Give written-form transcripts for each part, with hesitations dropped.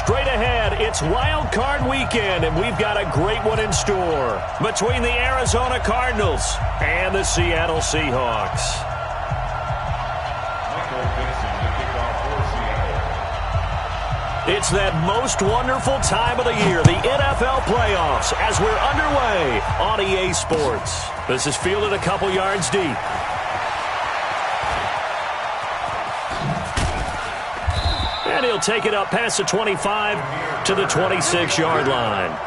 Straight ahead, it's Wild Card Weekend, and we've got a great one in store between the Arizona Cardinals and the Seattle Seahawks. It's that most wonderful time of the year, the NFL playoffs, as we're underway on EA Sports. This is fielded a couple yards deep. And he'll take it up past the 25 to the 26-yard line.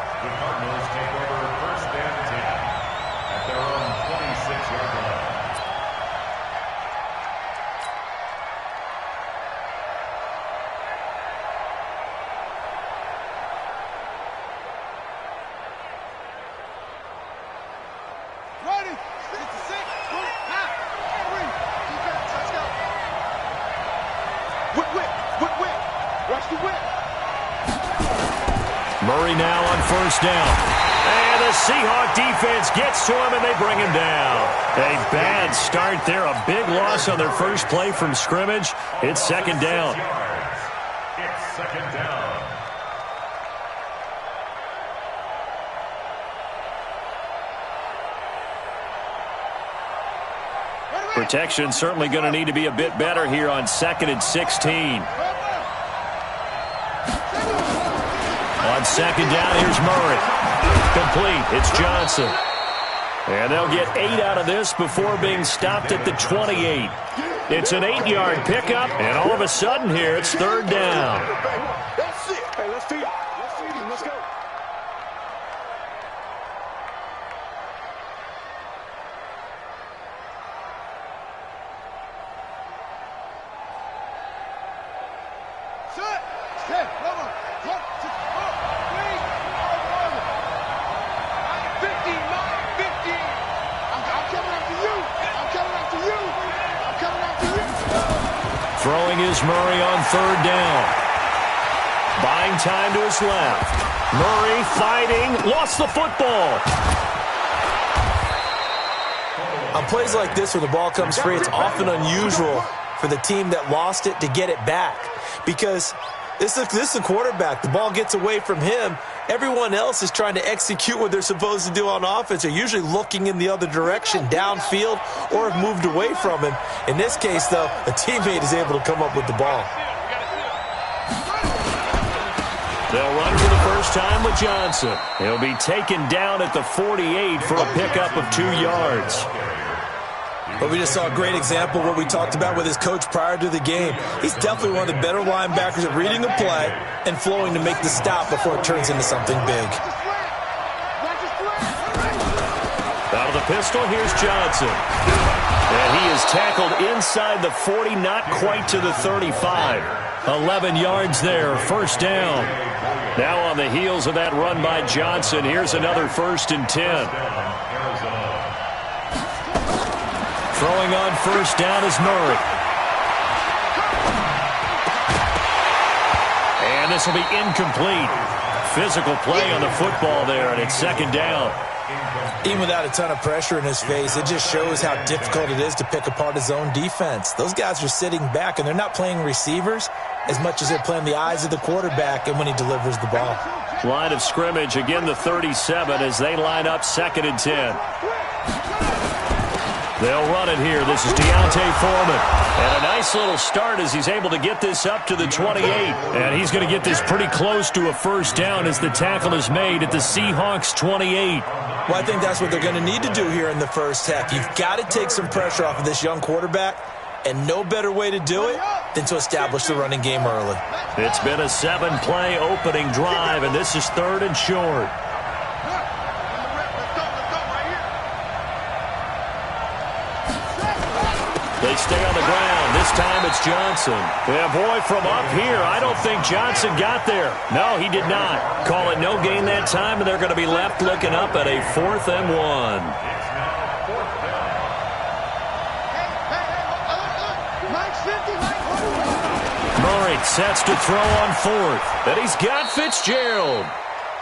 Murray now on first down. And the Seahawk defense gets to him, and they bring him down. A bad start there. A big loss on their first play from scrimmage. It's second down. It's second down. Protection certainly going to need to be a bit better here on 2nd and 16. On second down, here's Murray. Complete. It's Johnson. And they'll get 8 out of this before being stopped at the 28. It's an 8-yard pickup, and all of a sudden here, it's third down. That's it. Hey, let's feed him. Let's feed him. Let's go. Set. Come on. 50. I'm coming after you. Throwing is Murray on third down. Buying time to his left. Murray fighting. Lost the football. On plays like this where the ball comes free, it's often unusual for the team that lost it to get it back. Because this is a quarterback. The ball gets away from him. Everyone else is trying to execute what they're supposed to do on offense. They're usually looking in the other direction, downfield, or have moved away from him. In this case, though, a teammate is able to come up with the ball. They'll run for the first time with Johnson. He'll be taken down at the 48 for a pickup of 2 yards. But we just saw a great example of what we talked about with his coach prior to the game. He's definitely one of the better linebackers at reading a play and flowing to make the stop before it turns into something big. Out of the pistol, here's Johnson. And he is tackled inside the 40, not quite to the 35. 11 yards there, first down. Now on the heels of that run by Johnson, here's another 1st and 10. Throwing on first down is Murray. And this will be incomplete. Physical play on the football there, and it's second down. Even without a ton of pressure in his face, it just shows how difficult it is to pick apart his own defense. Those guys are sitting back, and they're not playing receivers as much as they're playing the eyes of the quarterback and when he delivers the ball. Line of scrimmage, again the 37 as they line up 2nd and 10. They'll run it here. This is Deontay Foreman. And a nice little start as he's able to get this up to the 28. And he's going to get this pretty close to a first down as the tackle is made at the Seahawks 28. Well, I think that's what they're going to need to do here in the first half. You've got to take some pressure off of this young quarterback, and no better way to do it than to establish the running game early. It's been a 7-play opening drive, and this is 3rd and short. They stay on the ground. This time it's Johnson. Yeah, boy, from up here, I don't think Johnson got there. No, he did not. Call it no gain that time, and they're going to be left looking up at a 4th and 1. Murray sets to throw on 4th. And he's got Fitzgerald.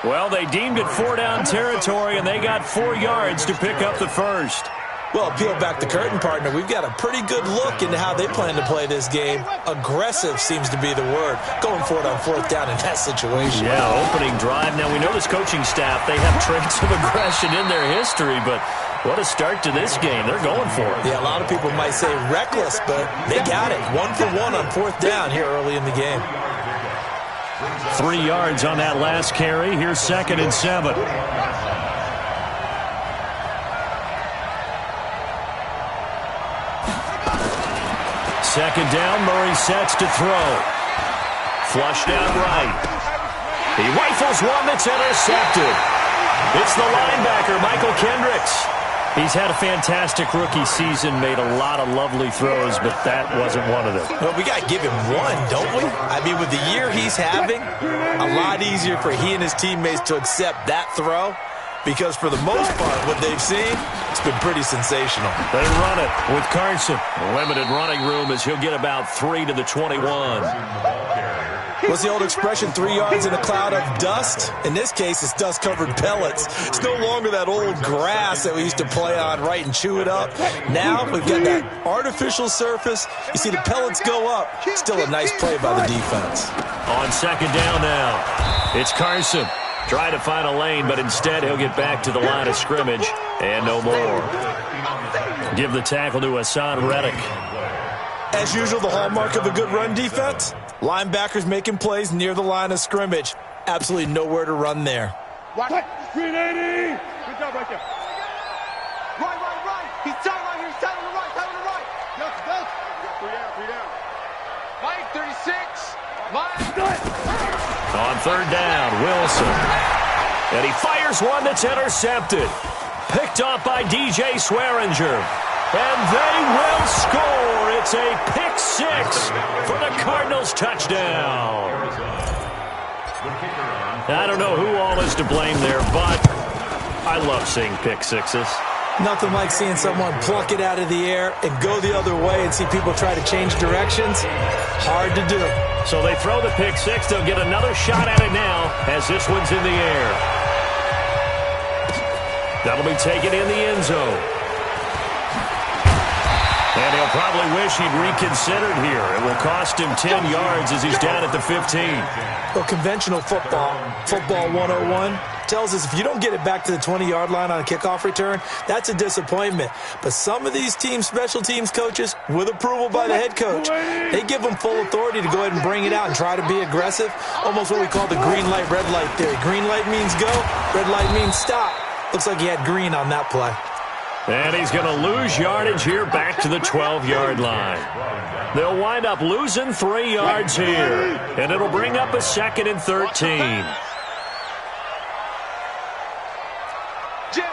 Well, they deemed it 4-down territory, and they got 4 yards to pick up the first. Well, peel back the curtain, partner. We've got a pretty good look into how they plan to play this game. Aggressive seems to be the word. Going for it on fourth down in that situation. Yeah, opening drive. Now, we know this coaching staff, they have traits of aggression in their history, but what a start to this game. They're going for it. Yeah, a lot of people might say reckless, but they got it. 1 for 1 on fourth down here early in the game. 3 yards on that last carry. Here's 2nd and 7. Second down, Murray sets to throw. Flushed out right. He rifles one that's intercepted. It's the linebacker, Michael Kendricks. He's had a fantastic rookie season, made a lot of lovely throws, but that wasn't one of them. Well, we got to give him one, don't we? I mean, with the year he's having, a lot easier for he and his teammates to accept that throw. Because for the most part, what they've seen, it's been pretty sensational. They run it with Carson. Limited running room as he'll get about 3 to the 21. What's the old expression, 3 yards in a cloud of dust? In this case, it's dust-covered pellets. It's no longer that old grass that we used to play on, right, and chew it up. Now we've got that artificial surface. You see the pellets go up. Still a nice play by the defense. On second down now, it's Carson. Trying to find a lane, but instead he'll get back to the line of scrimmage and no more. Give the tackle to Hassan Reddick. As usual, the hallmark of a good run defense, linebackers making plays near the line of scrimmage. Absolutely nowhere to run there. Watch it. 380. Good job right there. Right. He's tight right here. He's tight on the right. Tight on the right. Go. Three down. Mike, 36. Mike. On third down, Wilson. And he fires one that's intercepted. Picked off by DJ Swearinger. And they will score. It's a pick six for the Cardinals touchdown. I don't know who all is to blame there, but I love seeing pick sixes. Nothing like seeing someone pluck it out of the air and go the other way and see people try to change directions. Hard to do. So they throw the pick six. They'll get another shot at it now as this one's in the air. That'll be taken in the end zone. And he'll probably wish he'd reconsidered here. It will cost him 10 yards as he's down at the 15. Well, conventional football 101, tells us if you don't get it back to the 20-yard line on a kickoff return, that's a disappointment. But some of these team special teams coaches, with approval by the head coach, they give them full authority to go ahead and bring it out and try to be aggressive. Almost what we call the green light, red light theory. Green light means go, red light means stop. Looks like he had green on that play. And he's going to lose yardage here back to the 12-yard line. They'll wind up losing 3 yards here. And it'll bring up a 2nd and 13. Jim.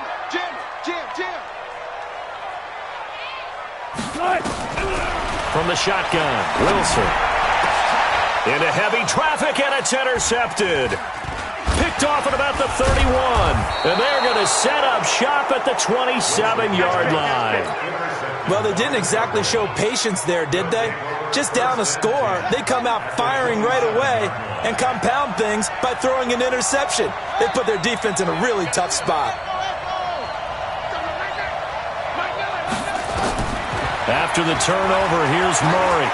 From the shotgun, Wilson. Into heavy traffic, and it's intercepted. Picked off at about the 31. And they're going to set up shop at the 27-yard line. Well, they didn't exactly show patience there, did they? Just down a score, they come out firing right away and compound things by throwing an interception. They put their defense in a really tough spot. After the turnover, here's Murray.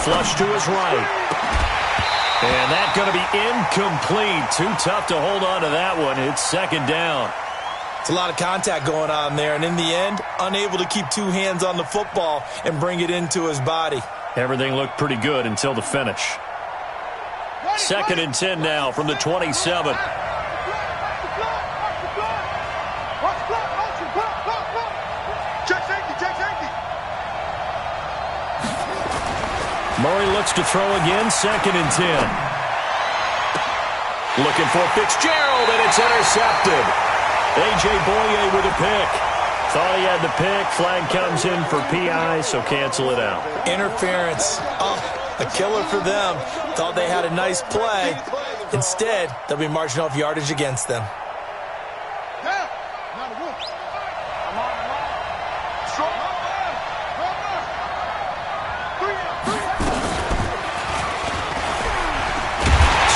Flush to his right. And that's going to be incomplete. Too tough to hold on to that one. It's 2nd down. It's a lot of contact going on there, and in the end, unable to keep two hands on the football and bring it into his body. Everything looked pretty good until the finish. 2nd and 10 now from the 27. Murray looks to throw again, 2nd and 10. Looking for Fitzgerald, and it's intercepted. A.J. Boye with a pick. Thought he had the pick. Flag comes in for PI, so cancel it out. Interference. Oh, a killer for them. Thought they had a nice play. Instead, they'll be marching off yardage against them.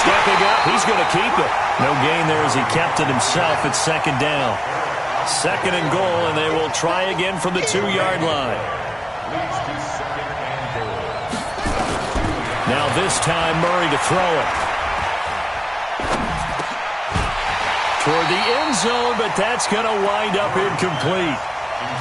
Stepping up, he's going to keep it. No gain there as he kept it himself at 2nd down. Second and goal, and they will try again from the 2-yard line. Now this time, Murray to throw it. Toward the end zone, but that's going to wind up incomplete.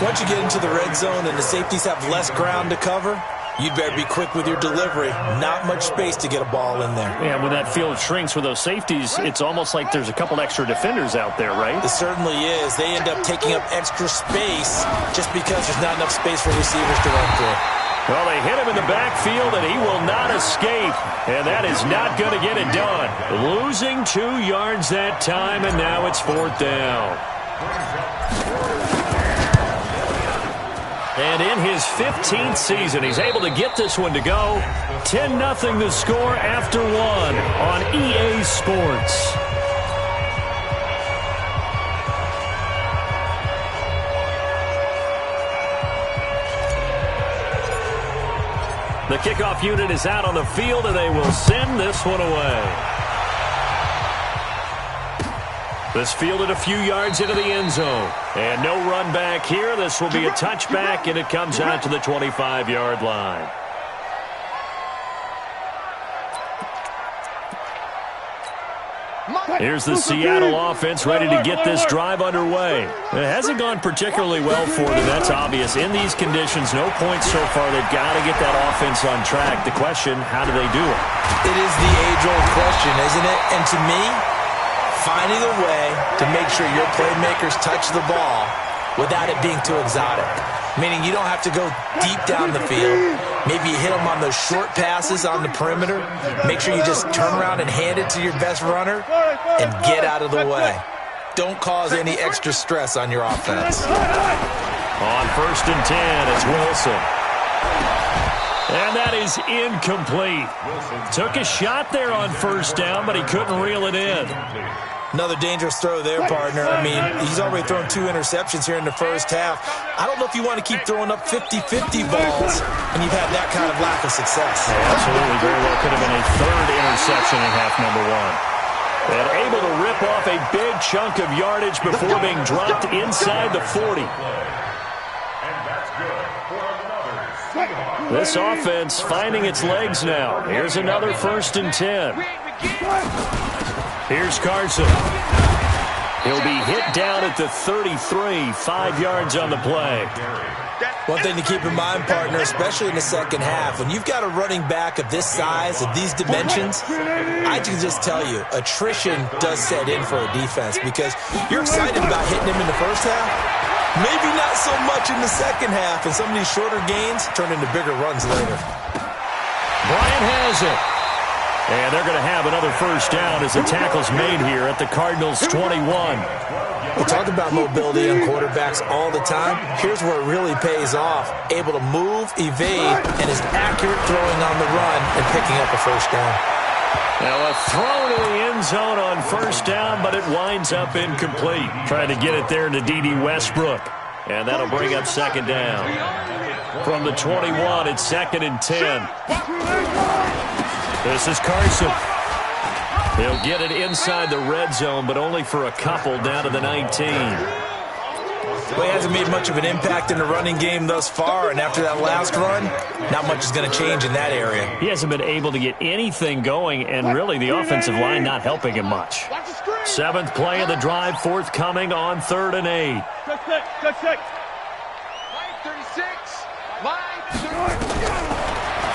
Once you get into the red zone and the safeties have less ground to cover, you'd better be quick with your delivery. Not much space to get a ball in there. Yeah, when that field shrinks with those safeties, it's almost like there's a couple extra defenders out there, right? It certainly is. They end up taking up extra space just because there's not enough space for receivers to run through. Well, they hit him in the backfield, and he will not escape. And that is not going to get it done. Losing 2 yards that time, and now it's 4th down. And in his 15th season, he's able to get this one to go. 10-0 the score after 1 on EA Sports. The kickoff unit is out on the field, and they will send this one away. This fielded a few yards into the end zone. And no run back here. This will be a touchback, and it comes out to the 25-yard line. Here's the Seattle offense ready to get this drive underway. It hasn't gone particularly well for them. That's obvious. In these conditions, no points so far. They've got to get that offense on track. The question, how do they do it? It is the age-old question, isn't it? And to me, finding a way to make sure your playmakers touch the ball without it being too exotic. Meaning you don't have to go deep down the field. Maybe you hit them on those short passes on the perimeter. Make sure you just turn around and hand it to your best runner and get out of the way. Don't cause any extra stress on your offense. On 1st and 10, it's Wilson. And that is incomplete. Took a shot there on 1st down, but he couldn't reel it in. Another dangerous throw there, partner. I mean, he's already thrown 2 interceptions here in the first half. I don't know if you want to keep throwing up 50-50 balls when you've had that kind of lack of success. Yeah, absolutely. Very well could have been a 3rd interception in half number 1. And able to rip off a big chunk of yardage before being dropped inside the 40. This offense finding its legs now. Here's another 1st and 10. Here's Carson. He'll be hit down at the 33, 5 yards on the play. One thing to keep in mind, partner, especially in the second half, when you've got a running back of this size, of these dimensions, I can just tell you, attrition does set in for a defense because you're excited about hitting him in the first half. Maybe not so much in the second half, and some of these shorter gains turn into bigger runs later. Bryant has it. And they're going to have another 1st down as the tackle's made here at the Cardinals' 21. We talk about mobility on quarterbacks all the time. Here's where it really pays off. Able to move, evade, and is accurate throwing on the run and picking up a 1st down. Now a throw to the end zone on 1st down, but it winds up incomplete. Trying to get it there to D.D. Westbrook. And that'll bring up 2nd down. From the 21, it's 2nd and 10. This is Carson. He'll get it inside the red zone, but only for a couple down to the 19. Well, he hasn't made much of an impact in the running game thus far, and after that last run, not much is going to change in that area. He hasn't been able to get anything going, and really the offensive line not helping him much. 7th play of the drive, forthcoming on 3rd and 8.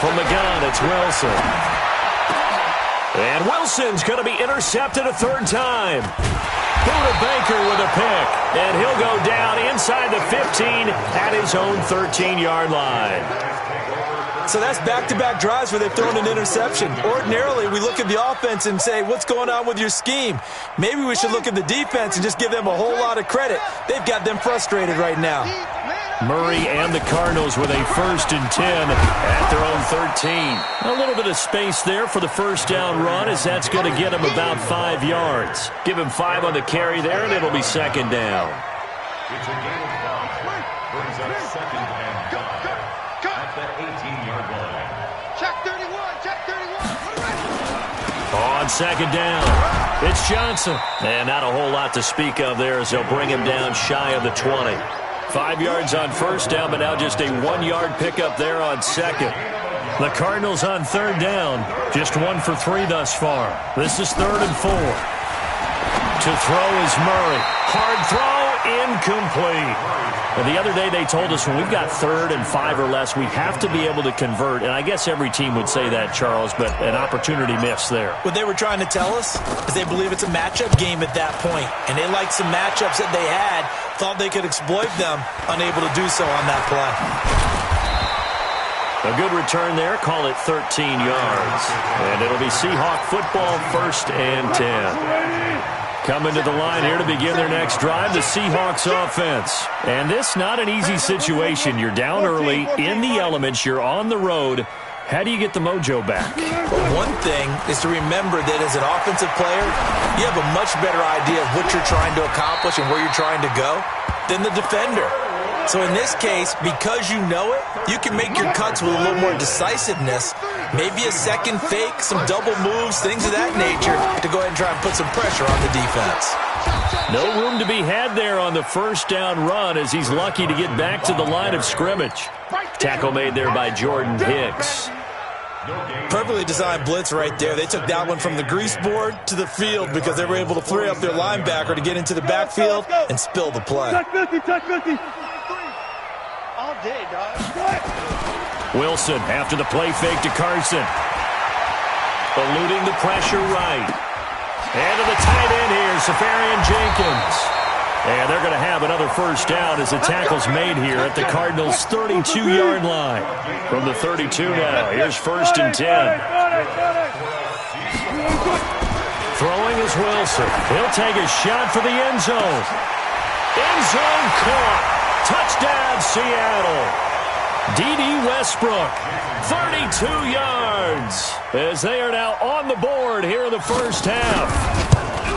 From the gun, it's Wilson. And Wilson's going to be intercepted a 3rd time. Buda Baker with a pick. And he'll go down inside the 15 at his own 13-yard line. So that's back-to-back drives where they've thrown an interception. Ordinarily, we look at the offense and say, what's going on with your scheme? Maybe we should look at the defense and just give them a whole lot of credit. They've got them frustrated right now. Murray and the Cardinals with a 1st and 10 at their own 13. A little bit of space there for the 1st down run as that's going to get him about 5 yards. Give him 5 on the carry there, and it'll be 2nd down. It's a game of 5. Brings up 2nd and 5 at the 18-yard line. Check 31, check 31. On On second down, it's Johnson. And not a whole lot to speak of there as they'll bring him down shy of the 20. 5 yards on first down, but now just a 1-yard pickup there on second. The Cardinals on third down, just 1 for 3 thus far. This is 3rd and 4. To throw is Murray. Hard throw, incomplete. And the other day they told us when we've got 3rd and 5 or less, we have to be able to convert. And I guess every team would say that, Charles, but an opportunity missed there. What they were trying to tell us is they believe it's a matchup game at that point. And they liked some matchups that they had, thought they could exploit them, unable to do so on that play. A good return there, call it 13 yards. And it'll be Seahawk football, 1st and 10. Coming to the line here to begin their next drive, the Seahawks offense. And this not an easy situation. You're down early, in the elements, you're on the road. How do you get the mojo back? Well, one thing is to remember that as an offensive player, you have a much better idea of what you're trying to accomplish and where you're trying to go than the defender. So in this case, because you know it, you can make your cuts with a little more decisiveness, maybe a second fake, some double moves, things of that nature, to go ahead and try and put some pressure on the defense. No room to be had there on the first down run as he's lucky to get back to the line of scrimmage. Tackle made there by Jordan Hicks. Perfectly designed blitz right there. They took that one from the grease board to the field because they were able to free up their linebacker to get into the backfield and spill the play. All day, dog. Wilson after the play fake to Carson. Eluding the pressure right. And to the tight end here, Safarian Jenkins. And they're going to have another first down as the tackle's made here at the Cardinals' 32-yard line. From the 32 now, here's 1st and 10. Throwing is Wilson. He'll take a shot for the end zone. End zone caught. Touchdown, Seattle. D.D. Westbrook, 32 yards, as they are now on the board here in the first half.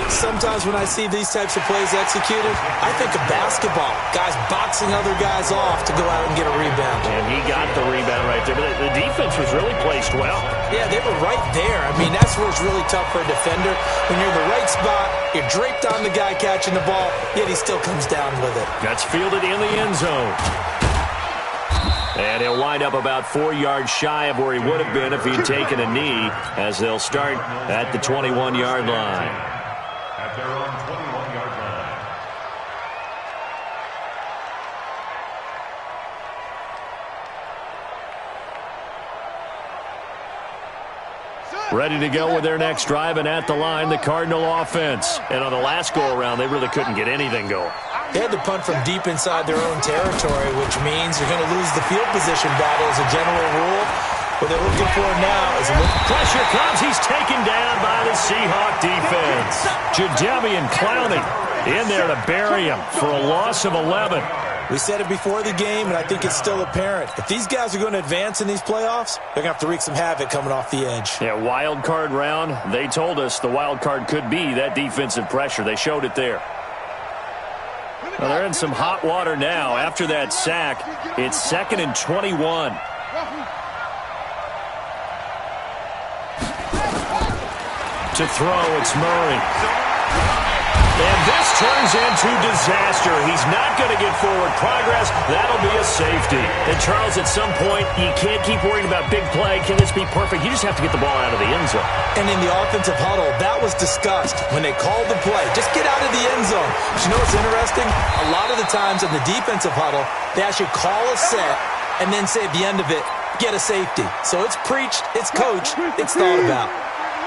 Sometimes when I see these types of plays executed, I think of basketball. Guys boxing other guys off to go out and get a rebound. And he got the rebound right there, but the defense was really placed well. Yeah, they were right there. I mean, that's where it's really tough for a defender. When you're in the right spot, you're draped on the guy catching the ball, yet he still comes down with it. That's fielded in the end zone. And he'll wind up about 4 yards shy of where he would have been if he'd taken a knee, as they'll start at the 21-yard line. At their own 21-yard line. Ready to go with their next drive, and at the line, the Cardinal offense. And on the last go-around, they really couldn't get anything going. They had to punt from deep inside their own territory, which means you're going to lose the field position battle as a general rule. What they're looking for now is a little pressure comes. He's taken down by the Seahawk defense. Jadeveon Clowney in there to bury him for a loss of 11. We said it before the game, and I think it's still apparent. If these guys are going to advance in these playoffs, they're going to have to wreak some havoc coming off the edge. Yeah, wild card round. They told us the wild card could be that defensive pressure. They showed it there. Well, they're in some hot water now. After that sack, it's 2nd and 21. To throw, it's Murray. And this turns into disaster. He's not going to get forward progress. That'll be a safety. And, Charles, at some point, you can't keep worrying about big play. Can this be perfect? You just have to get the ball out of the end zone. And in the offensive huddle, that was discussed when they called the play. Just get out of the end zone. But you know what's interesting? A lot of the times in the defensive huddle, they actually call a set and then say at the end of it, get a safety. So it's preached, it's coached, it's thought about.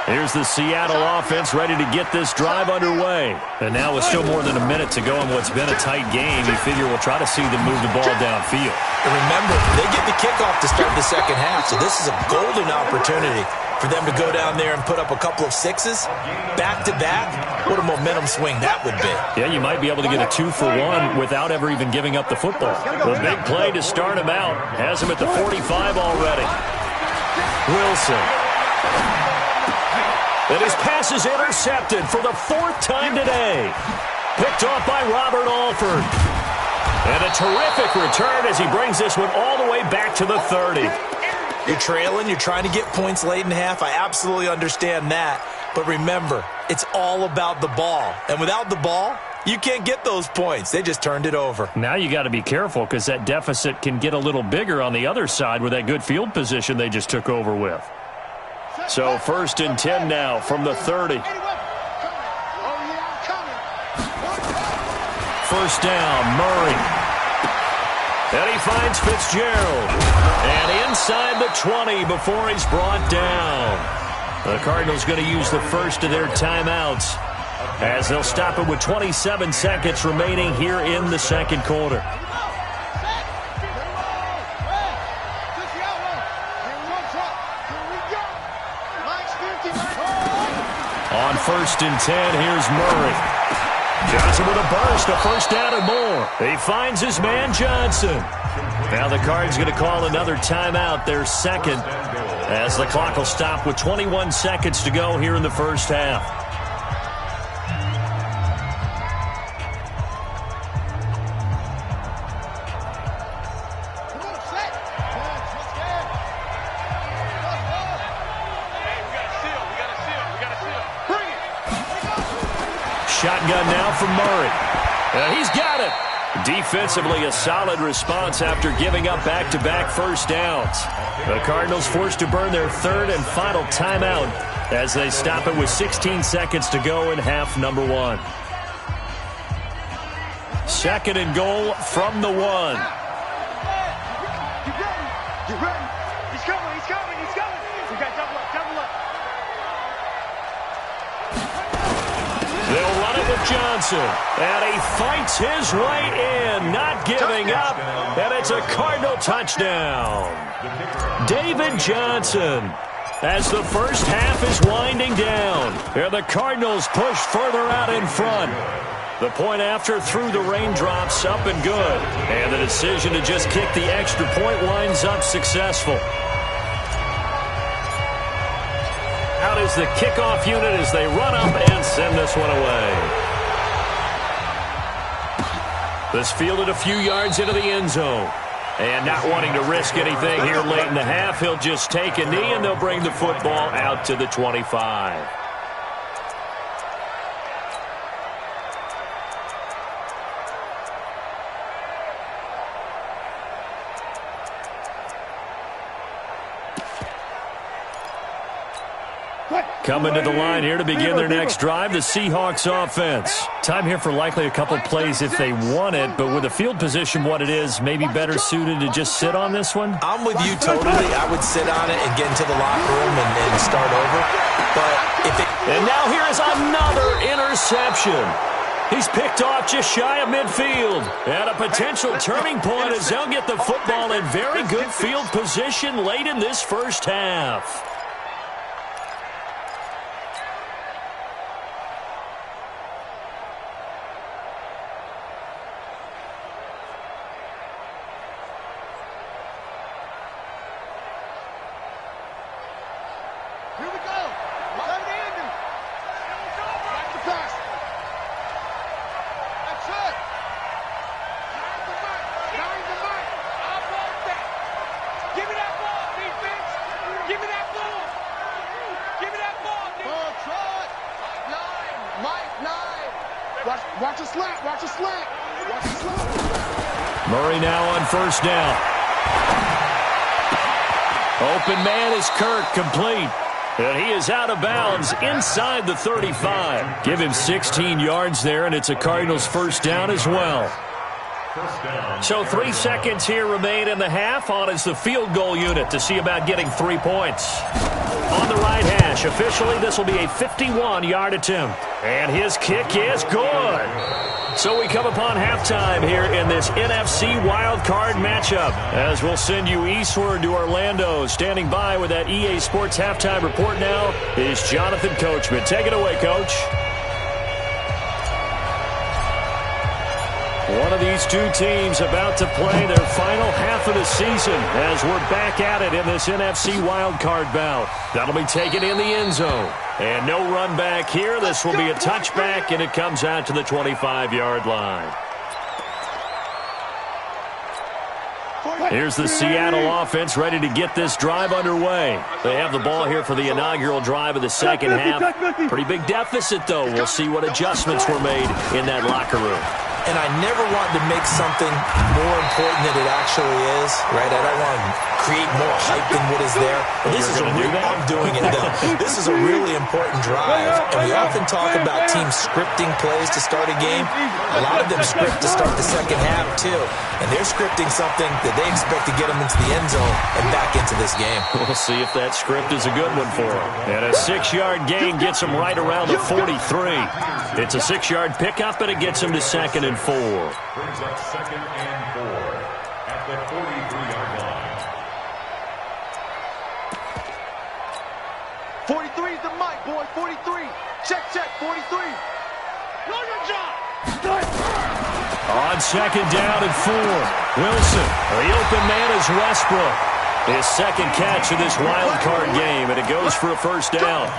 Here's the Seattle offense ready to get this drive underway. And now with still more than a minute to go in what's been a tight game, you figure we'll try to see them move the ball downfield. And remember, they get the kickoff to start the second half, so this is a golden opportunity for them to go down there and put up a couple of sixes back-to-back. What a momentum swing that would be. Yeah, you might be able to get a 2-for-1 without ever even giving up the football. The big play to start him out has him at the 45 already. Wilson. And his pass is intercepted for the 4th time today. Picked off by Robert Alford. And a terrific return as he brings this one all the way back to the 30. You're trailing. You're trying to get points late in half. I absolutely understand that. But remember, it's all about the ball. And without the ball, you can't get those points. They just turned it over. Now you got to be careful because that deficit can get a little bigger on the other side with that good field position they just took over with. So 1st and 10 now from the 30. First down, Murray. And he finds Fitzgerald. And inside the 20 before he's brought down. The Cardinals going to use the first of their timeouts as they'll stop it with 27 seconds remaining here in the second quarter. On 1st and 10, here's Murray. Johnson with a burst, a first down and more. He finds his man Johnson. Now the Cards going to call another timeout, their second, as the clock will stop with 21 seconds to go here in the first half. Shotgun now from Murray. He's got it. Defensively, a solid response after giving up back-to-back first downs. The Cardinals forced to burn their third and final timeout as they stop it with 16 seconds to go in half number 1. 2nd and goal from the 1. Get ready. He's coming. We got double up. They'll run it with Johnson, and he fights his way in, not giving up, and it's a Cardinal touchdown. David Johnson, as the first half is winding down, and the Cardinals push further out in front. The point after through the raindrops, up and good, and the decision to just kick the extra point winds up successful. Out is the kickoff unit as they run up and send this one away. This fielded a few yards into the end zone. And not wanting to risk anything here late in the half, he'll just take a knee and they'll bring the football out to the 25. Coming to the line here to begin their next drive, the Seahawks offense. Time here for likely a couple plays if they want it, but with the field position what it is, maybe better suited to just sit on this one? I'm with you totally. I would sit on it and get into the locker room and start over. And now here is another interception. He's picked off just shy of midfield. And a potential turning point as they'll get the football in very good field position late in this first half. Murray now on first down. Open man is Kirk, complete. And he is out of bounds inside the 35. Give him 16 yards there, and it's a Cardinals first down as well. So 3 seconds here remain in the half. On is the field goal unit to see about getting 3 points. On the right hash, officially this will be a 51-yard attempt. And his kick is good. So we come upon halftime here in this NFC wildcard matchup. As we'll send you eastward to Orlando. Standing by with that EA Sports halftime report now is Jonathan Coachman. Take it away, Coach. One of these two teams about to play their final half of the season as we're back at it in this NFC wildcard bout. That'll be taken in the end zone. And no run back here. This will be a touchback, and it comes out to the 25-yard line. Here's the Seattle offense ready to get this drive underway. They have the ball here for the inaugural drive of the second half. Pretty big deficit, though. We'll see what adjustments were made in that locker room. And I never want to make something more important than it actually is, right? I don't want to create more hype than what is there. But this is I'm doing it, though. This is a really important drive. And we often talk about teams scripting plays to start a game. A lot of them script to start the second half, too. And they're scripting something that they expect to get them into the end zone and back into this game. We'll see if that script is a good one for them. And a 6-yard gain gets them right around the 43. It's a 6-yard pickup, and it gets them to 2nd and 4. Brings up 2nd and 4 at the 43-yard line. 43 is the mic, boy. 43. Check, 43. Know your job. On 2nd down and 4. Wilson, the open man is Westbrook. His second catch of this wild card game, and it goes for a first down.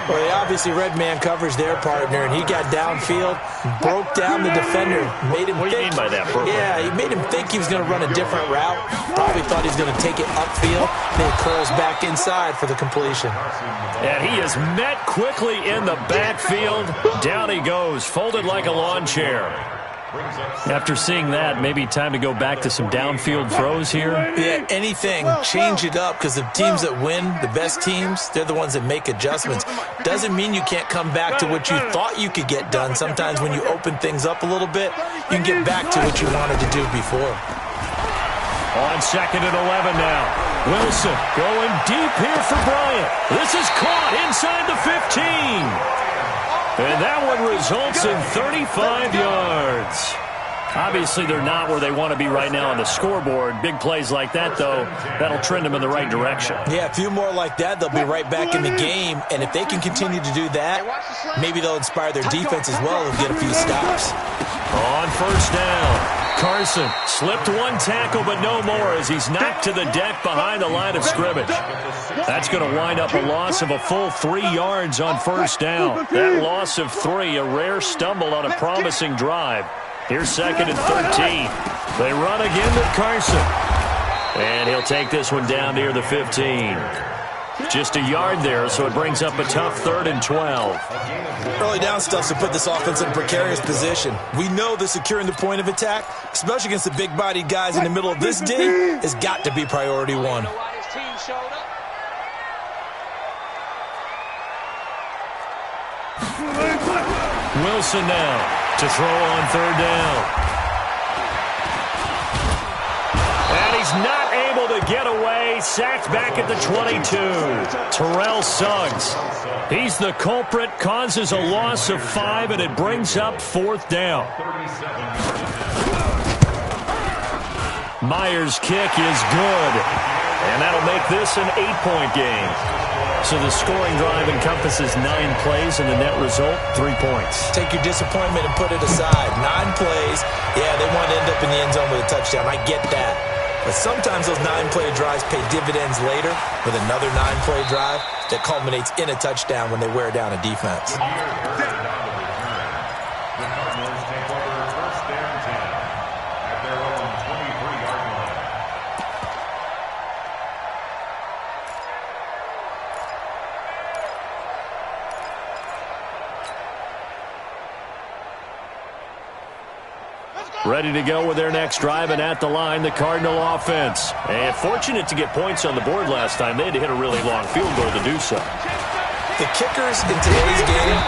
Well, he obviously read man coverage their partner, and he got downfield, broke down the defender, made him What do you mean by that, Burke? Yeah, he made him think he was going to run a different route. Probably thought he was going to take it upfield. Then he curls back inside for the completion. And he is met quickly in the backfield. Down he goes, folded like a lawn chair. After seeing that, maybe time to go back to some downfield throws here. Yeah, anything. Change it up, because the teams that win, the best teams, they're the ones that make adjustments. Doesn't mean you can't come back to what you thought you could get done. Sometimes when you open things up a little bit, you can get back to what you wanted to do before. On 2nd and 11 now. Wilson going deep here for Bryant. This is caught inside the 15. And that one results in 35 yards. Obviously, they're not where they want to be right now on the scoreboard. Big plays like that, though, that'll trend them in the right direction. Yeah, a few more like that, they'll be right back in the game. And if they can continue to do that, maybe they'll inspire their defense as well and get a few stops. On 1st down, Carson slipped one tackle, but no more as he's knocked to the deck behind the line of scrimmage. That's going to wind up a loss of a full 3 yards on 1st down. That loss of 3, a rare stumble on a promising drive. Here's 2nd and 13. They run again with Carson. And he'll take this one down near the 15. Just a yard there, so it brings up a tough 3rd and 12. Early down stuff to put this offense in a precarious position. We know that securing the point of attack, especially against the big-bodied guys in the middle of this D, has got to be priority one. Wilson now to throw on 3rd down. And he's not able to get away. Sacked back at the 22. Terrell Suggs. He's the culprit, causes a loss of 5, and it brings up 4th down. Myers' kick is good. And that'll make this an 8-point game. So the scoring drive encompasses 9 plays, and the net result, 3 points. Take your disappointment and put it aside. 9 plays. Yeah, they want to end up in the end zone with a touchdown. I get that. But sometimes those 9-play drives pay dividends later with another 9-play drive that culminates in a touchdown when they wear down a defense. The Cardinals take over 1st and 10 at their own 23-yard line. Ready to go with their next drive, and at the line, the Cardinal offense. And fortunate to get points on the board last time. They had to hit a really long field goal to do so. The kickers in today's game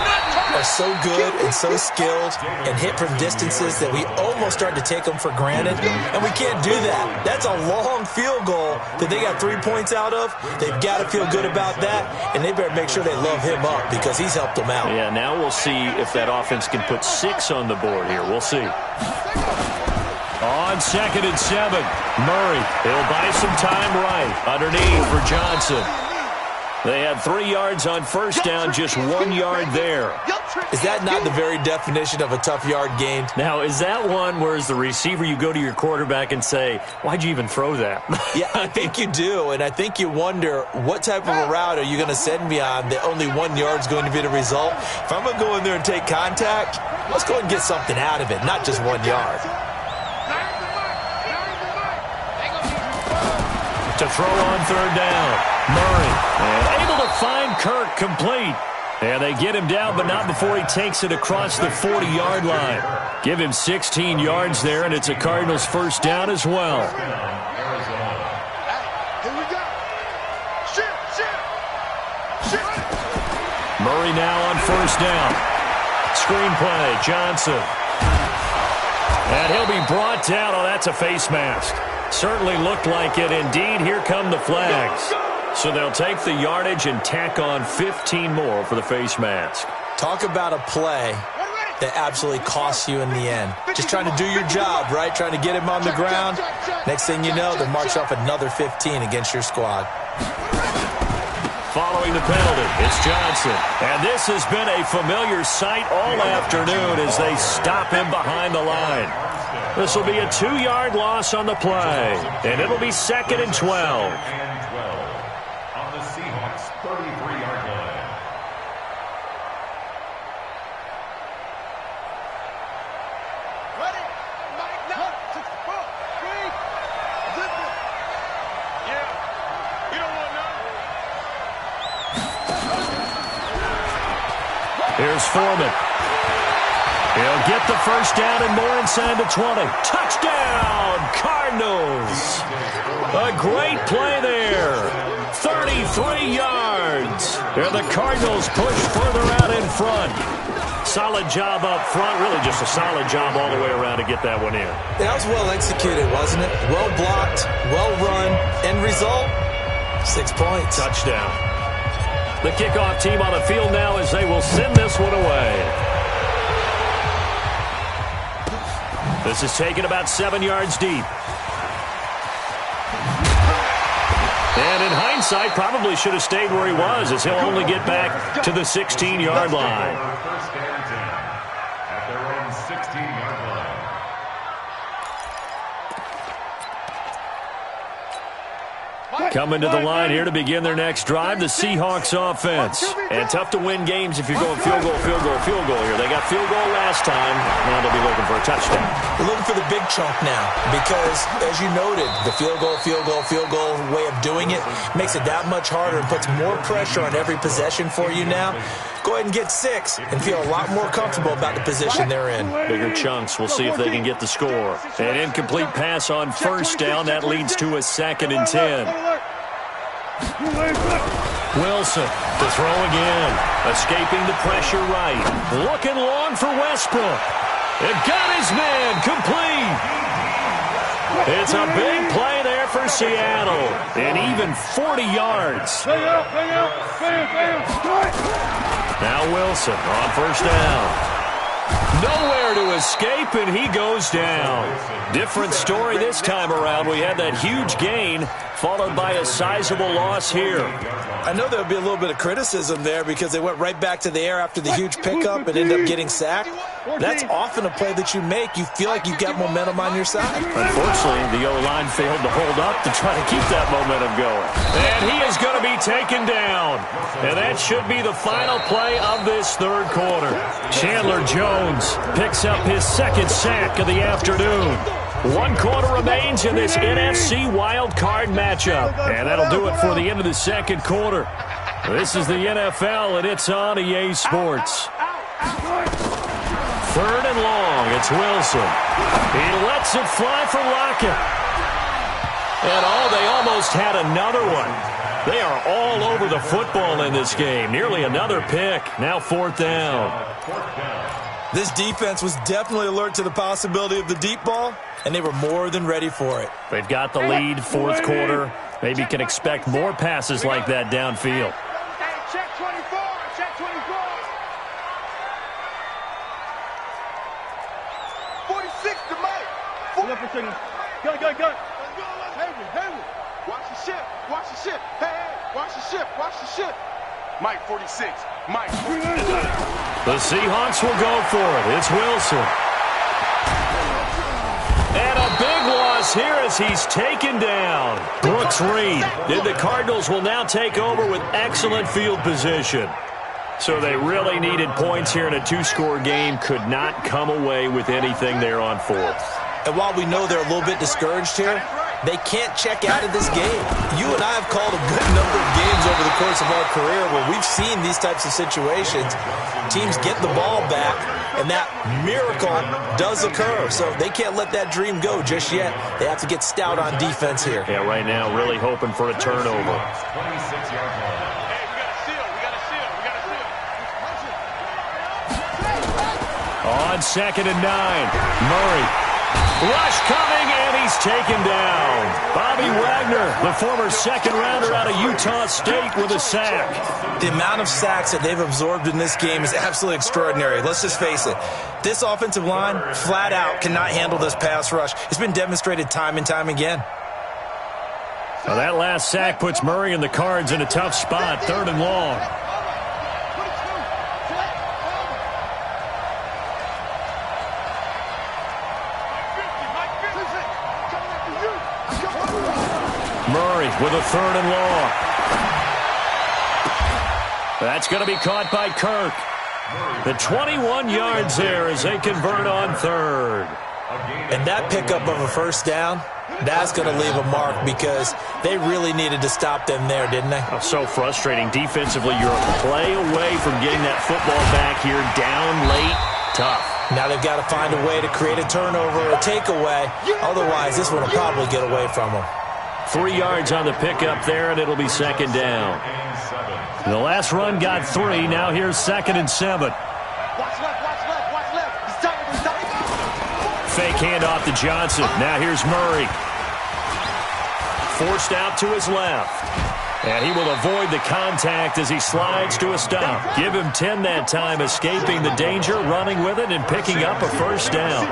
are so good and so skilled and hit from distances that we almost start to take them for granted, and we can't do that. That's a long field goal that they got 3 points out of. They've got to feel good about that, and they better make sure they love him up because he's helped them out. Yeah, now we'll see if that offense can put 6 on the board here. We'll see. On 2nd and 7, Murray. He'll buy some time right underneath for Johnson. They had 3 yards on 1st down, just 1 yard there. Is that not the very definition of a tough yard gained? Now, is that one where as the receiver you go to your quarterback and say, why'd you even throw that? Yeah, I think you do, and I think you wonder what type of a route are you going to send me on that only 1 yard's going to be the result? If I'm going to go in there and take contact, let's go and get something out of it, not just 1 yard. to throw on third down. Murray, and able to find Kirk complete. And they get him down, but not before he takes it across the 40-yard line. Give him 16 yards there, and it's a Cardinals first down as well. Here we go. Shit. Murray now on first down. Screenplay, Johnson. And he'll be brought down. Oh, that's a face mask. Certainly looked like it. Indeed, here come the flags. So they'll take the yardage and tack on 15 more for the face mask. Talk about a play that absolutely costs you in the end. Just trying to do your job, right? Trying to get him on the ground. Next thing you know, they march off another 15 against your squad. Following the penalty, it's Johnson. And this has been a familiar sight all afternoon as they stop him behind the line. This will be a 2-yard loss on the play, and it'll be 2nd and 12. On the Seahawks 33-yard line. Ready? Mike, no. 6, 4, 3. Zip it. Yeah. You don't want none. Here's Foreman. He'll get the first down and more inside the 20. Touchdown, Cardinals. A great play there. 33 yards. And the Cardinals push further out in front. Solid job up front. Really just a solid job all the way around to get that one in. That was well executed, wasn't it? Well blocked, well run. End result, 6 points. Touchdown. The kickoff team on the field now as they will send this one away. This is taken about 7 yards deep. And in hindsight, probably should have stayed where he was as he'll only get back to the 16-yard line. First and 10 at their own 16-yard line. Coming to the line here to begin their next drive, the Seahawks offense. And tough to win games if you're going field goal here. They got field goal last time. Now they'll be looking for a touchdown. They're looking for the big chunk now because, as you noted, the field goal way of doing it makes it that much harder and puts more pressure on every possession for you now. Go ahead and get 6 and feel a lot more comfortable about the position they're in. Bigger chunks. We'll see if they can get the score. An incomplete pass on first down. That leads to a 2nd and 10. Wilson to throw again. Escaping the pressure right. Looking long for Westbrook. It got his man complete. It's a big play there for Seattle. And even 40 yards. Now Wilson on first down. Nowhere to escape, and he goes down. Different story this time around. We had that huge gain, followed by a sizable loss here. I know there'll be a little bit of criticism there because they went right back to the air after the huge pickup and ended up getting sacked. That's often a play that you make. You feel like you've got momentum on your side. Unfortunately, the O-line failed to hold up to try to keep that momentum going. And he is going to be taken down. And that should be the final play of this third quarter. Chandler Jones picks up his 2nd sack of the afternoon. 1 quarter remains in this NFC wildcard matchup. And that'll do it for the end of the second quarter. This is the NFL, and it's on EA Sports. 3rd and long. It's Wilson. He lets it fly for Lockett. And they almost had another one. They are all over the football in this game. Nearly another pick. Now 4th down. This defense was definitely alert to the possibility of the deep ball, and they were more than ready for it. They've got the lead, 4th quarter. Maybe can expect more passes like that downfield. Check 24. Check 24. 46 to Mike. Go. Hayward. Watch the ship. Hey, watch the ship. Mike, 46. Mike. The Seahawks will go for it. It's Wilson. And a big loss here as he's taken down. Brooks Reed. And the Cardinals will now take over with excellent field position. So they really needed points here in a 2-score game. Could not come away with anything there on 4th. And while we know they're a little bit discouraged here, They can't check out of this game. You and I have called a good number of games over the course of our career where we've seen these types of situations. Teams get the ball back, and that miracle does occur. So they can't let that dream go just yet. They have to get stout on defense here. Yeah, right now really hoping for a turnover. 26-yard line. On 2nd and 9, Murray. Rush coming, and he's taken down. Bobby Wagner, the former second-rounder out of Utah State, with a sack. The amount of sacks that they've absorbed in this game is absolutely extraordinary. Let's just face it. This offensive line, flat out, cannot handle this pass rush. It's been demonstrated time and time again. Now that last sack puts Murray and the Cards in a tough spot, 3rd and long. Murray with a 3rd and long. That's going to be caught by Kirk. The 21 yards there as they convert on 3rd. And that pickup of a first down, that's going to leave a mark because they really needed to stop them there, didn't they? Oh, so frustrating. Defensively, you're a play away from getting that football back here, down late, tough. Now they've got to find a way to create a turnover or a takeaway. Otherwise, this one will probably get away from them. 3 yards on the pickup there, and it'll be 2nd down. The last run got 3. Now here's 2nd and 7. Watch left, watch left, watch left. He's diving, he's diving. Fake handoff to Johnson. Now here's Murray. Forced out to his left. And he will avoid the contact as he slides to a stop. Give him 10 that time, escaping the danger, running with it, and picking up a first down.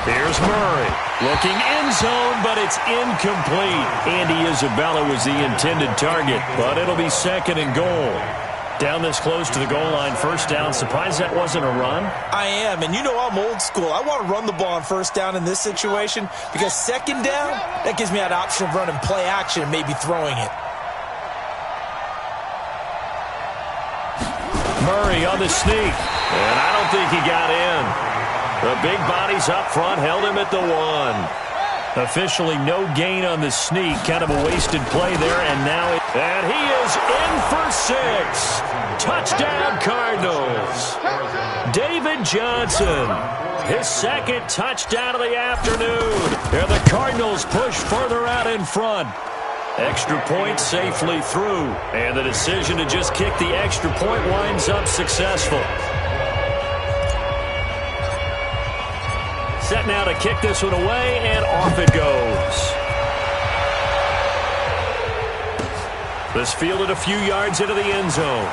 Here's Murray. Looking end zone, but it's incomplete. Andy Isabella was the intended target, but it'll be 2nd and goal. Down this close to the goal line, first down. Surprised that wasn't a run? I am, and you know I'm old school. I want to run the ball on first down in this situation because 2nd down, that gives me that option of running play action and maybe throwing it. Murray on the sneak, and I don't think he got in. The big bodies up front held him at the 1. Officially no gain on the sneak. Kind of a wasted play there, and now and he is in for 6. Touchdown, Cardinals. David Johnson, his 2nd touchdown of the afternoon. And the Cardinals push further out in front. Extra point safely through, and the decision to just kick the extra point winds up successful. Set now to kick this one away, and off it goes. This fielded a few yards into the end zone.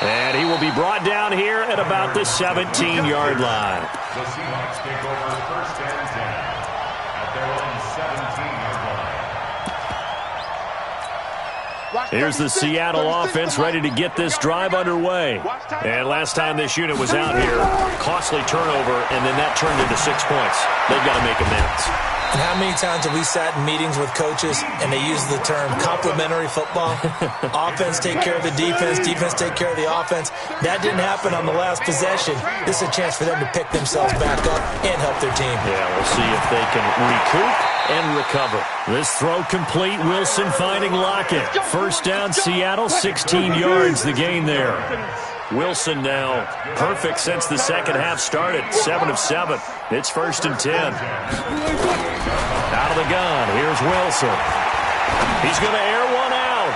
And he will be brought down here at about the 17-yard line. The Seahawks take over 1st and 10 at their own 17-yard line. Here's the Seattle offense ready to get this drive underway. And last time this unit was out here, costly turnover, and then that turned into 6 points. They've got to make amends. And how many times have we sat in meetings with coaches and they use the term complementary football? Offense take care of the defense, defense take care of the offense. That didn't happen on the last possession. This is a chance for them to pick themselves back up and help their team. Yeah, we'll see if they can recoup and recover. This throw complete. Wilson finding Lockett. First down, Seattle, 16 yards the gain there. Wilson now perfect since the second half started. 7 of 7. It's 1st and 10. Out of the gun. Here's Wilson. He's going to air one out.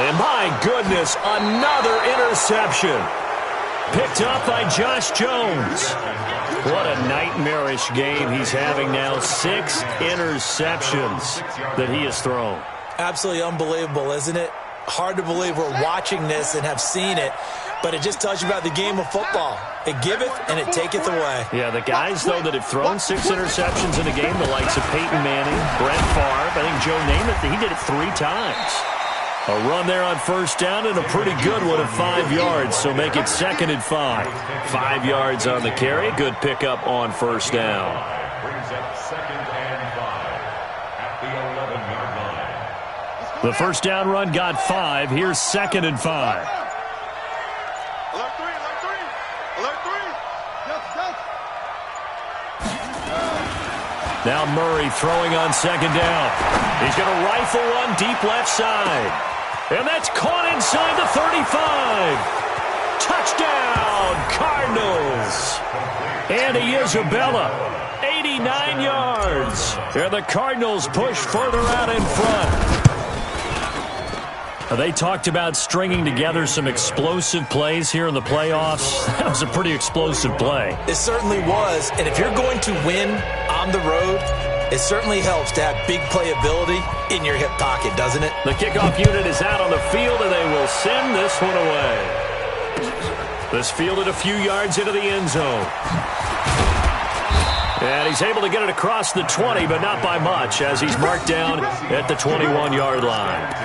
And my goodness, another interception. Picked up by Josh Jones. What a nightmarish game he's having now. 6 interceptions that he has thrown. Absolutely unbelievable, isn't it? Hard to believe we're watching this and have seen it, but it just tells you about the game of football. It giveth and it taketh away. Yeah, the guys, though, that have thrown 6 interceptions in a game, the likes of Peyton Manning, Brett Favre, I think Joe Namath, he did it 3 times. A run there on first down and a pretty good one at 5 yards, so make it 2nd and 5. 5 yards on the carry, good pickup on first down. Brings up 2nd and 5 at the 11-yard line. The first down run got 5. Here's 2nd and 5. Alert 3, alert 3. Alert 3. Yes, yes. Now Murray throwing on second down. He's going to rifle one deep left side. And that's caught inside the 35. Touchdown, Cardinals. Andy Isabella, 89 yards. And the Cardinals push further out in front. They talked about stringing together some explosive plays here in the playoffs. That was a pretty explosive play. It certainly was. And if you're going to win on the road, it certainly helps to have big playability in your hip pocket, doesn't it? The kickoff unit is out on the field, and they will send this one away. This fielded a few yards into the end zone. And he's able to get it across the 20, but not by much, as he's marked down at the 21-yard line.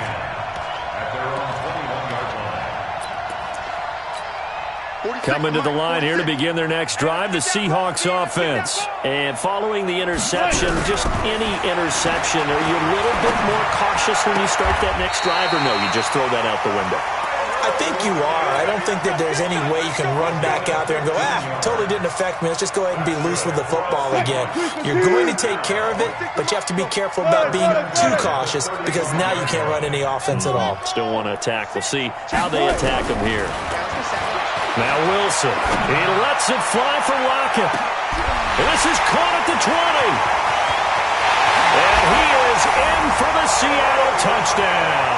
Coming to the line here to begin their next drive, the Seahawks offense. And following the interception, just any interception, are you a little bit more cautious when you start that next drive, or no, you just throw that out the window? I think you are. I don't think that there's any way you can run back out there and go, totally didn't affect me. Let's just go ahead and be loose with the football again. You're going to take care of it, but you have to be careful about being too cautious because now you can't run any offense at all. Still want to attack. We'll see how they attack him here. Now Wilson, he lets it fly for Lockett. And this is caught at the 20. And he is in for the Seattle touchdown.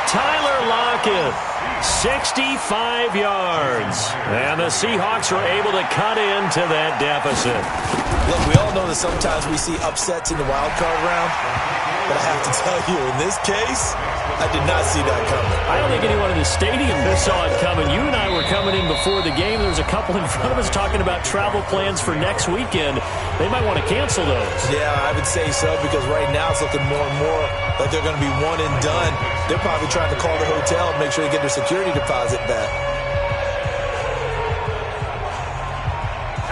Tyler Lockett, 65 yards. And the Seahawks are able to cut into that deficit. Look, we all know that sometimes we see upsets in the wild card round. But I have to tell you, in this case, I did not see that coming. I don't think anyone in the stadium saw it coming. You and I were coming in before the game. There was a couple in front of us talking about travel plans for next weekend. They might want to cancel those. Yeah, I would say so, because right now it's looking more and more like they're going to be one and done. They're probably trying to call the hotel and make sure they get their security deposit back.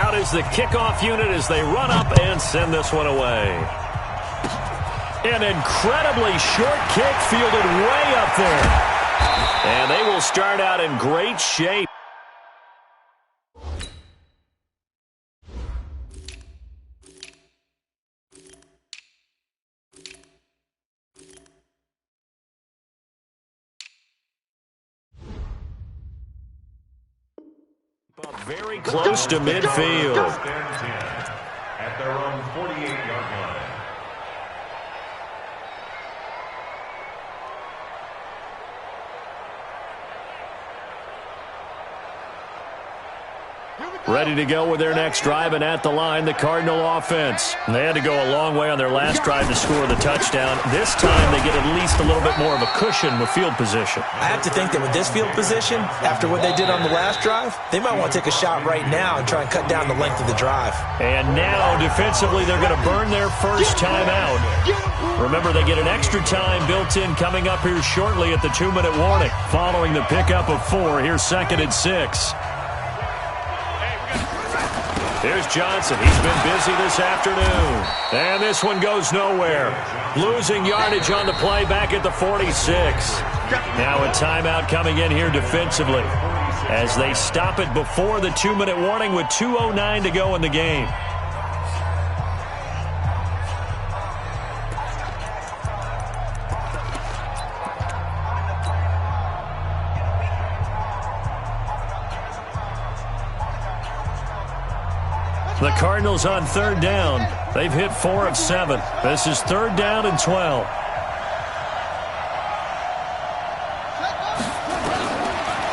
Out is the kickoff unit as they run up and send this one away. An incredibly short kick fielded way up there. And they will start out in great shape. But very close to midfield. At their own 48-yard line. Ready to go with their next drive, and at the line, the Cardinal offense. They had to go a long way on their last drive to score the touchdown. This time, they get at least a little bit more of a cushion with field position. I have to think that with this field position, after what they did on the last drive, they might want to take a shot right now and try and cut down the length of the drive. And now, defensively, they're going to burn their first time out. Remember, they get an extra time built in coming up here shortly at the 2-minute warning. Following the pickup of 4, here's 2nd and 6. Here's Johnson. He's been busy this afternoon. And this one goes nowhere. Losing yardage on the play back at the 46. Now a timeout coming in here defensively as they stop it before the 2-minute warning with 2:09 to go in the game. The Cardinals on 3rd down. They've hit 4 of 7. This is 3rd down and 12.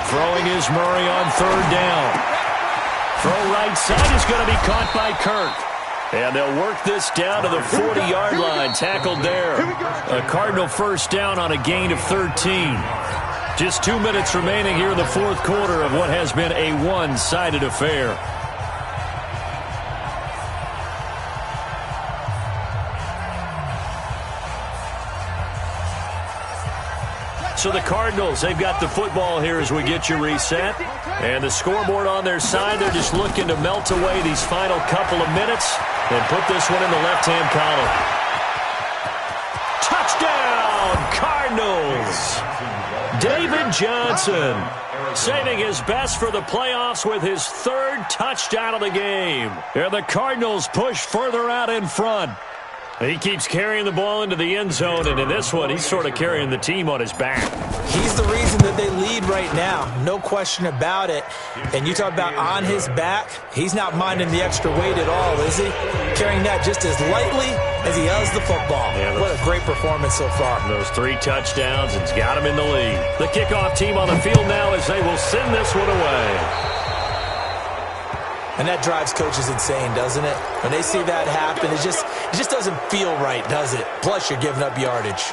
Throwing is Murray on 3rd down. Throw right side is going to be caught by Kirk. And they'll work this down to the 40-yard line. Tackled there. A Cardinal first down on a gain of 13. Just 2 minutes remaining here in the 4th quarter of what has been a one-sided affair. So the Cardinals, they've got the football here as we get you reset. And the scoreboard on their side, they're just looking to melt away these final couple of minutes and put this one in the left-hand column. Touchdown, Cardinals! David Johnson, saving his best for the playoffs with his third touchdown of the game. And the Cardinals push further out in front. He keeps carrying the ball into the end zone, and in this one, he's sort of carrying the team on his back. He's the reason that they lead right now, no question about it. And you talk about on his back, he's not minding the extra weight at all, is he? Carrying that just as lightly as he does the football. Yeah, what a great performance so far. Those 3 touchdowns, it's got him in the lead. The kickoff team on the field now as they will send this one away. And that drives coaches insane, doesn't it? When they see that happen, it just doesn't feel right, does it? Plus, you're giving up yardage.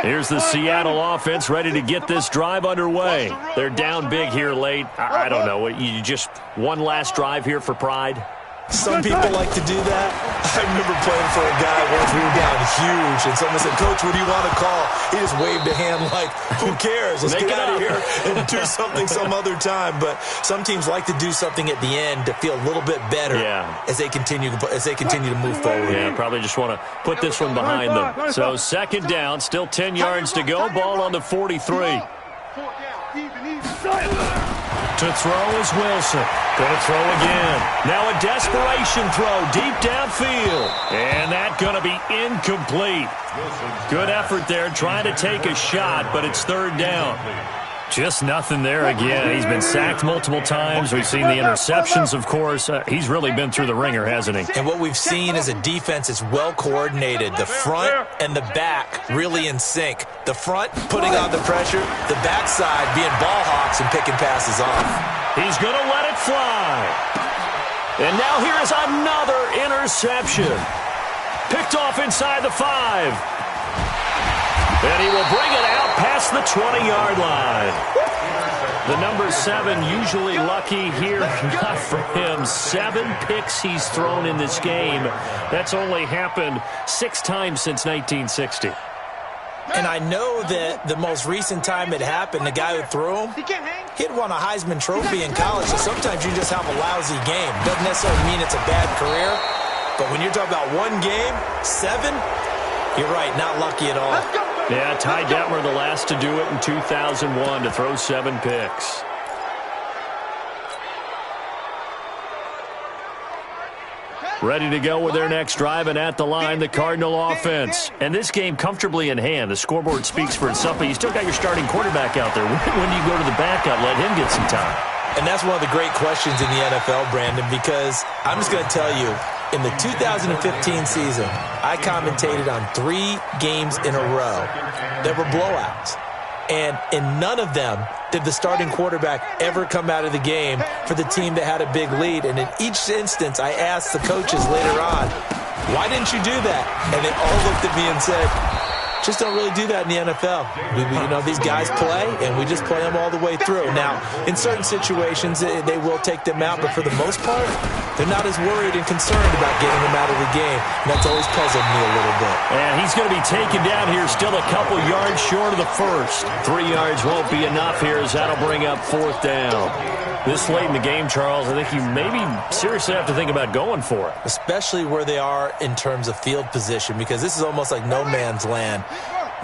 Here's the Seattle offense ready to get this drive underway. They're down big here late. I don't know. You just one last drive here for pride? Some people like to do that. I remember playing for a guy once we were down huge, and someone said, "Coach, what do you want to call?" He just waved a hand like, who cares? Let's get out of here and do something some other time. But some teams like to do something at the end to feel a little bit better as they continue to move forward. Yeah, probably just want to put this one behind them. So second down, still 10 yards to go. Ball on the 43. To throw is Wilson. Going to throw again. Now a desperation throw deep downfield. And that going to be incomplete. Good effort there trying to take a shot, but it's third down. Just nothing there again. He's been sacked multiple times. We've seen the interceptions, of course. He's really been through the ringer, hasn't he? And what we've seen is a defense is well coordinated. The front and the back really in sync. The front putting on the pressure. The backside being ball hawks and picking passes off. He's going to let it fly. And now here is another interception. Picked off inside the 5. And he will bring it out past the 20-yard line. The number 7 usually lucky here. Not for him. 7 picks he's thrown in this game. That's only happened 6 times since 1960. And I know that the most recent time it happened, the guy who threw him, he'd won a Heisman Trophy in college. So sometimes you just have a lousy game. Doesn't necessarily mean it's a bad career. But when you're talking about one game, 7, you're right, not lucky at all. Yeah, Ty Detmer the last to do it in 2001 to throw 7 picks. Ready to go with their next drive, and at the line, the Cardinal offense. And this game comfortably in hand. The scoreboard speaks for itself, but you still got your starting quarterback out there. When do you go to the backup? Let him get some time. And that's one of the great questions in the NFL, Brandon, because I'm just going to tell you, in the 2015 season, I commentated on 3 games in a row that were blowouts. And in none of them did the starting quarterback ever come out of the game for the team that had a big lead. And in each instance, I asked the coaches later on, why didn't you do that? And they all looked at me and said, just don't really do that in the NFL. These guys play, and we just play them all the way through. Now, in certain situations, they will take them out, but for the most part, they're not as worried and concerned about getting them out of the game. And that's always puzzled me a little bit. And he's going to be taken down here, still a couple yards short of the first. 3 yards won't be enough here, as that'll bring up 4th down. This late in the game, Charles, I think you maybe seriously have to think about going for it. Especially where they are in terms of field position, because this is almost like no man's land.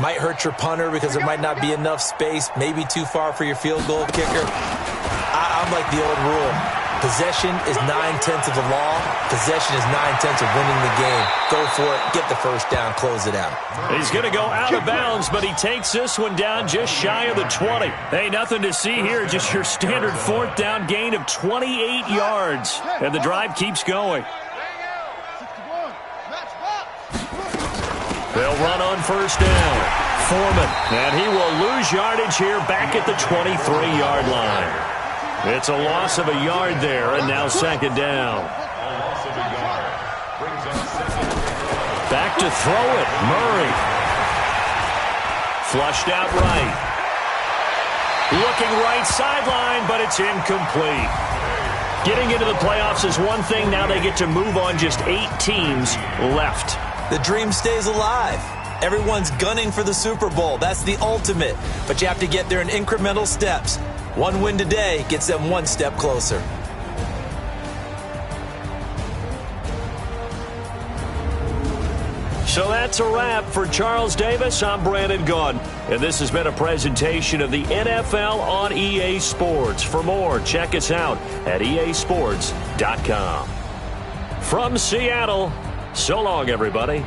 Might hurt your punter because there might not be enough space, maybe too far for your field goal kicker. I'm like the old rule. Possession is 9/10 of the law. Possession is 9/10 of winning the game. Go for it. Get the first down. Close it out. He's going to go out of bounds, but he takes this one down just shy of the 20. Hey, nothing to see here. Just your standard 4th down gain of 28 yards. And the drive keeps going. They'll run on first down. Foreman. And he will lose yardage here back at the 23-yard line. It's a loss of a yard there, and now second down. Back to throw it. Murray. Flushed out right. Looking right sideline, but it's incomplete. Getting into the playoffs is one thing. Now they get to move on. Just 8 teams left. The dream stays alive. Everyone's gunning for the Super Bowl. That's the ultimate. But you have to get there in incremental steps. One win today gets them one step closer. So that's a wrap. For Charles Davis, I'm Brandon Gaudin. And this has been a presentation of the NFL on EA Sports. For more, check us out at easports.com. From Seattle, so long, everybody.